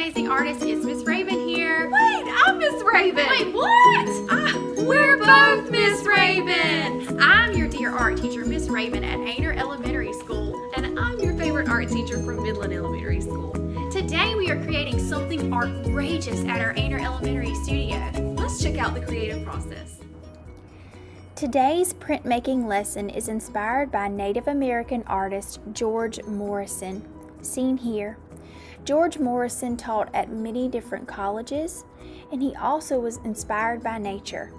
amazing artists. It's Miss Raven here. Wait, I'm Miss Raven. Wait, what? We're both Miss Raven. I'm your dear art teacher, Miss Raven at Ainer Elementary School. And I'm your favorite art teacher from Midland Elementary School. Today we are creating something outrageous at our Ainer Elementary studio. Let's check out the creative process. Today's printmaking lesson is inspired by Native American artist George Morrison, seen here. George Morrison taught at many different colleges, and he also was inspired by nature.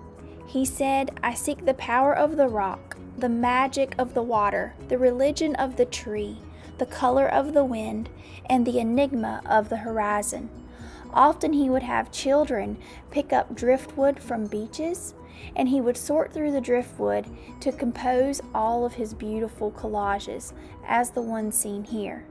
He said, "I seek the power of the rock, the magic of the water, the religion of the tree, the color of the wind, and the enigma of the horizon." Often he would have children pick up driftwood from beaches, and he would sort through the driftwood to compose all of his beautiful collages, as the one seen here.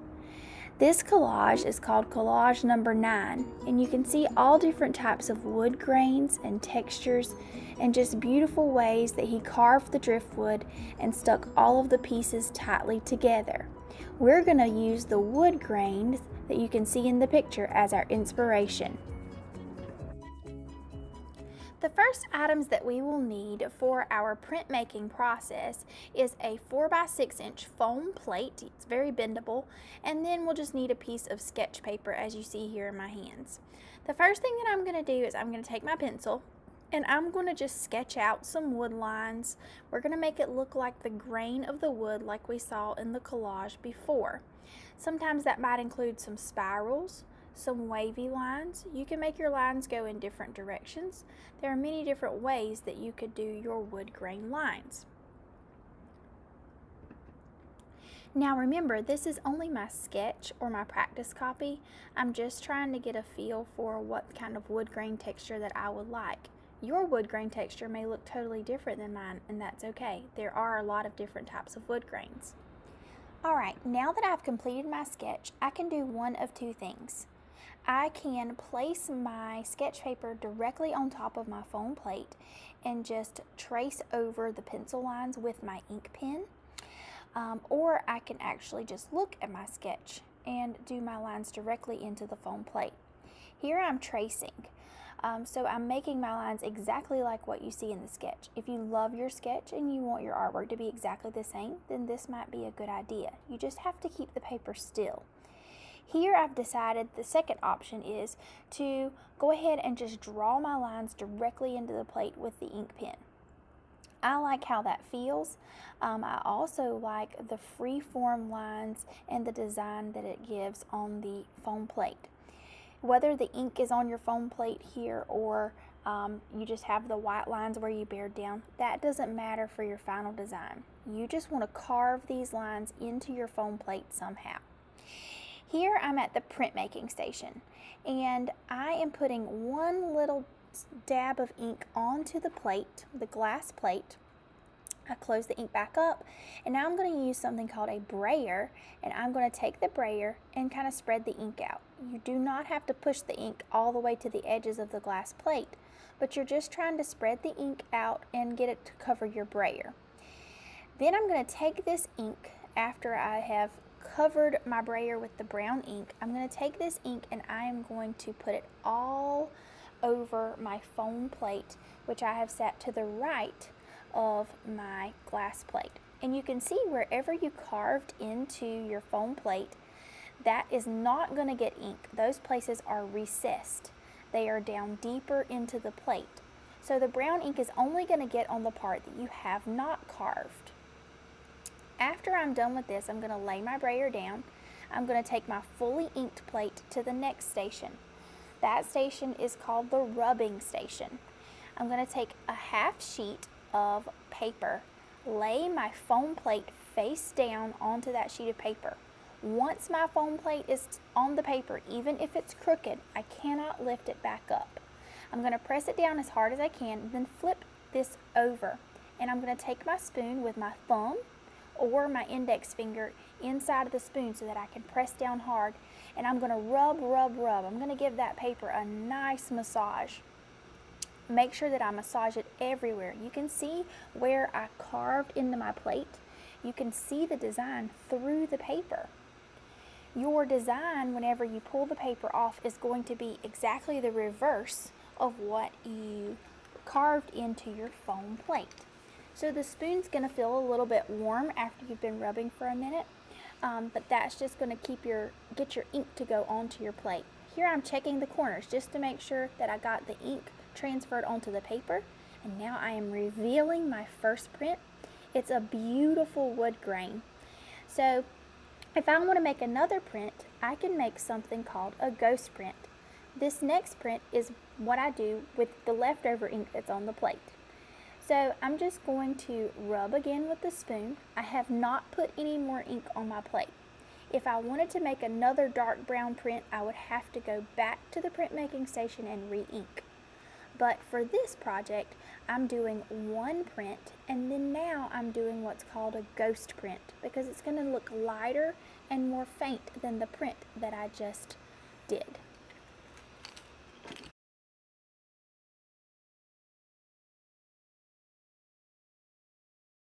This collage is called collage number 9, and you can see all different types of wood grains and textures and just beautiful ways that he carved the driftwood and stuck all of the pieces tightly together. We're going to use the wood grains that you can see in the picture as our inspiration. The first items that we will need for our printmaking process is a 4x6 foam plate. It's very bendable, and then we'll just need a piece of sketch paper as you see here in my hands. The first thing that I'm going to do is I'm going to take my pencil and I'm going to just sketch out some wood lines. We're going to make it look like the grain of the wood like we saw in the collage before. Sometimes that might include some spirals, some wavy lines. You can make your lines go in different directions. There are many different ways that you could do your wood grain lines. Now remember, this is only my sketch or my practice copy. I'm just trying to get a feel for what kind of wood grain texture that I would like. Your wood grain texture may look totally different than mine, and that's okay. There are a lot of different types of wood grains. Alright, now that I've completed my sketch, I can do one of two things. I can place my sketch paper directly on top of my foam plate and just trace over the pencil lines with my ink pen, or I can actually just look at my sketch and do my lines directly into the foam plate. Here I'm tracing, so I'm making my lines exactly like what you see in the sketch. If you love your sketch and you want your artwork to be exactly the same, then this might be a good idea. You just have to keep the paper still. Here I've decided the second option is to go ahead and just draw my lines directly into the plate with the ink pen. I like how that feels. I also like the free form lines and the design that it gives on the foam plate. Whether the ink is on your foam plate here or you just have the white lines where you bared down, that doesn't matter for your final design. You just want to carve these lines into your foam plate somehow. Here I'm at the printmaking station, and I am putting one little dab of ink onto the plate, the glass plate. I close the ink back up, and now I'm going to use something called a brayer, and I'm going to take the brayer and kind of spread the ink out. You do not have to push the ink all the way to the edges of the glass plate, but you're just trying to spread the ink out and get it to cover your brayer. Then I'm going to take this ink after I have covered my brayer with the brown ink. I'm going to take this ink and I am going to put it all over my foam plate, which I have set to the right of my glass plate. And you can see wherever you carved into your foam plate, that is not going to get ink. Those places are recessed. They are down deeper into the plate. So the brown ink is only going to get on the part that you have not carved. After I'm done with this, I'm going to lay my brayer down. I'm going to take my fully inked plate to the next station. That station is called the rubbing station. I'm going to take a half sheet of paper, lay my foam plate face down onto that sheet of paper. Once my foam plate is on the paper, even if it's crooked, I cannot lift it back up. I'm going to press it down as hard as I can, then flip this over. And I'm going to take my spoon with my thumb or my index finger inside of the spoon so that I can press down hard, and I'm going to rub. I'm going to give that paper a nice massage. Make sure that I massage it everywhere. You can see where I carved into my plate. You can see the design through the paper. Your design, whenever you pull the paper off, is going to be exactly the reverse of what you carved into your foam plate. So the spoon's going to feel a little bit warm after you've been rubbing for a minute, but that's just going to get your ink to go onto your plate. Here I'm checking the corners just to make sure that I got the ink transferred onto the paper, and now I am revealing my first print. It's a beautiful wood grain. So if I want to make another print, I can make something called a ghost print. This next print is what I do with the leftover ink that's on the plate. So I'm just going to rub again with the spoon. I have not put any more ink on my plate. If I wanted to make another dark brown print, I would have to go back to the printmaking station and re-ink. But for this project, I'm doing one print, and then now I'm doing what's called a ghost print because it's going to look lighter and more faint than the print that I just did.